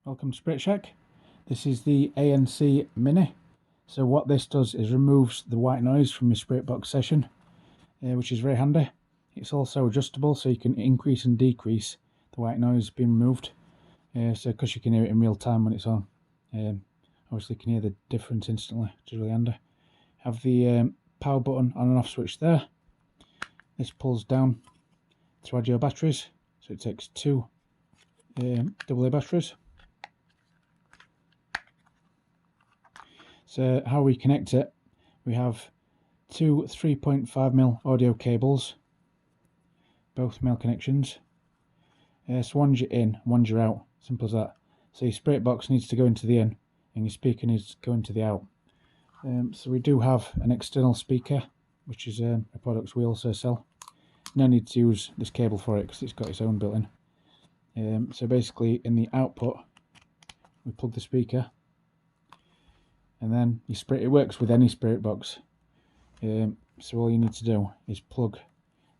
Welcome to Spirit Check. This is the ANC Mini. So what this does is removes the white noise from your Spirit Box session, which is very handy. It's also adjustable, so you can increase and decrease the white noise being removed. So because you can hear it in real time when it's on. Obviously you can hear the difference instantly, which is really handy. Have the power button on and off switch there. This pulls down to add your batteries. So it takes two AA batteries. So how we connect it, we have two 3.5mm audio cables, both male connections. So one's your in, one's your out, simple as that. So your Spirit Box needs to go into the in and your speaker needs to go into the out. So we do have an external speaker, which is a product we also sell. No need to use this cable for it because it's got its own built-in. So basically in the output we plug the speaker, and then it works with any Spirit Box. So all you need to do is plug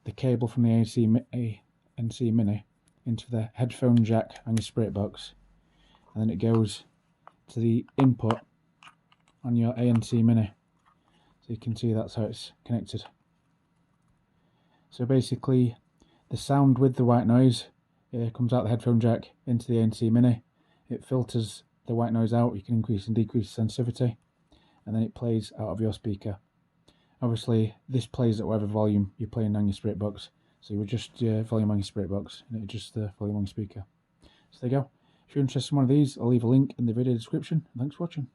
the cable from the ANC Mini into the headphone jack on your Spirit Box, and then it goes to the input on your ANC Mini. So you can see that's how it's connected. So basically the sound with the white noise comes out the headphone jack into the ANC Mini. It filters the white noise out. You can increase and decrease sensitivity, and then it plays out of your speaker. Obviously this plays at whatever volume you're playing on your Spirit Box, so you adjust your volume on your Spirit Box and it adjusts the volume on your speaker. So there you go. If you're interested in one of these, I'll leave a link in the video description. Thanks for watching.